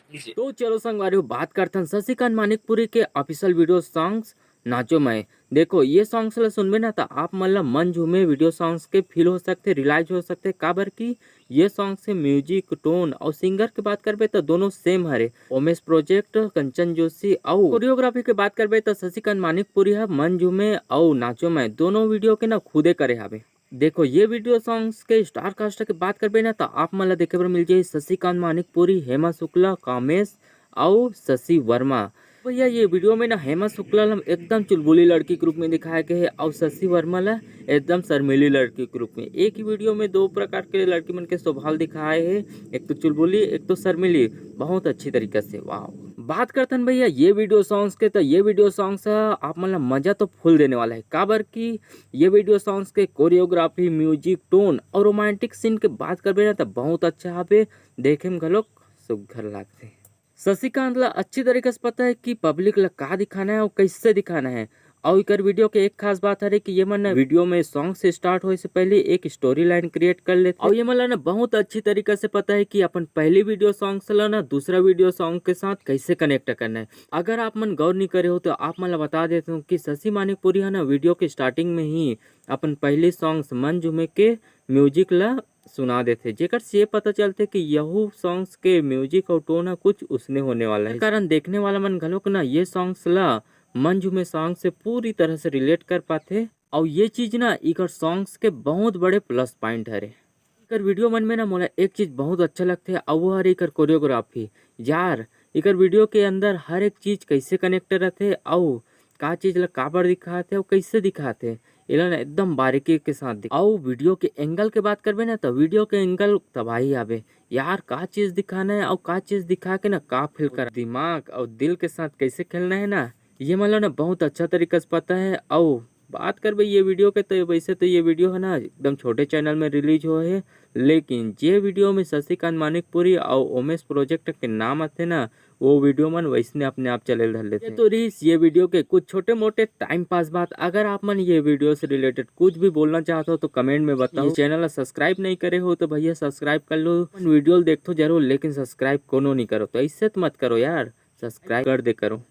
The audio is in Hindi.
तो चलो संगवारी बात करते हैं शशिकांत मानिकपुरी के ऑफिशियल वीडियो सॉन्ग्स नाचो मैं। देखो ये सॉन्ग्स ला सुनबे ना तो आप मतलब मन झूमे वीडियो सॉन्ग्स के फील हो सकते, रिलाइज हो सकते काबर की ये सॉन्ग से म्यूजिक टोन और सिंगर की बात करबे तो दोनों सेम हरे। ओमेश प्रोजेक्ट, कंचन जोशी और कोरियोग्राफी की बात करबे तो शशिकांत मानिकपुरी है मन झूमे और नाचो मैं दोनों वीडियो के ना खुदे करे हवे। देखो ये वीडियो सॉन्ग्स के स्टार कास्ट की बात करबे ना तो आप मतलब देखे पर मिल जाए शशिकांत मानिकपुरी, हेमा शुक्ला, कामेश और शशि वर्मा। भैया ये वीडियो में ना हेमा शुक्ला ला एकदम चुलबुली लड़की के रूप में दिखाया गया है और शशि वर्मा ला एकदम शर्मीली लड़की के रूप में। एक ही वीडियो में दो प्रकार के लड़की मन के स्वभाव दिखाए है, एक तो चुलबुली एक तो शर्मीली, बहुत अच्छी तरीके से। वाह बात करते हैं भैया ये वीडियो सॉन्ग्स के तो ये वीडियो सॉन्ग्स आप मतलब मजा तो फुल देने वाला है काबर की ये वीडियो सॉन्ग्स के कोरियोग्राफी, म्यूजिक टोन और रोमांटिक सीन के बात करबे ना तो बहुत अच्छा है, देखे में घलोक सुघर लागते। शशिकांत ला अच्छी तरीके से पता है कि पब्लिक ला का दिखाना है और कैसे दिखाना है। और इकर वीडियो के एक खास बात है कि ये मन वीडियो में सॉन्ग से स्टार्ट होने से पहले एक स्टोरी लाइन क्रिएट कर लेते और ये मतलब ना बहुत अच्छी तरीके से पता है कि अपन पहली वीडियो सॉन्ग से ला ना दूसरा वीडियो सॉन्ग के साथ कैसे कनेक्ट करना है। अगर आप मन गौर नहीं करे हो तो आप मतलब बता देते हूँ कि शशि मानिकपुरी है ना वीडियो के स्टार्टिंग में ही अपन पहले सॉन्ग्स मन झूमे के म्यूजिक ला सुना देते, जेकर से ये पता चलते कि यहू सॉन्ग्स के म्यूजिक और टोन कुछ उसने होने वाला है। कारण देखने वाला मन घलोक ना ये सॉन्ग्स ला मन झूमे सॉन्ग से पूरी तरह से रिलेट कर पाते और ये चीज ना इकर सॉन्ग्स के बहुत बड़े प्लस पॉइंट है। इकर वीडियो मन में ना मोला एक चीज बहुत अच्छा लगता है और वो हर इकर कोरियोग्राफी। यार इकर वीडियो के अंदर हर एक चीज कैसे कनेक्ट रहते और का चीज ला काबर दिखाते और कैसे दिखाते इला ना एकदम बारीकी के साथ दिखा। और वीडियो के एंगल के बात करबे ना तो वीडियो के एंगल तबाही आवे यार, का चीज दिखाना है और का चीज दिखा के ना का फील कर दिमाग और दिल के साथ कैसे खेलना है ना ये मतलब ना बहुत अच्छा तरीके से पता है। और बात करबे ये वीडियो के तो वैसे तो ये वीडियो है ना एकदम छोटे चैनल में रिलीज हुआ है, लेकिन जे वीडियो में शशिकांत मानिकपुरी और ओमेश प्रोजेक्ट के नाम आते ना वो वीडियो मन वैसने अपने आप चले धर लेते। तो रीस ये वीडियो के कुछ छोटे मोटे टाइम पास बात। अगर आप मन ये वीडियो से रिलेटेड कुछ भी बोलना चाहते हो तो कमेंट में बताओ। चैनल सब्सक्राइब नहीं करे हो तो भैया सब्सक्राइब कर लो, वीडियो देखो जरूर लेकिन सब्सक्राइब कोनो नहीं करो तो ऐसे मत करो यार, सब्सक्राइब कर दे करो।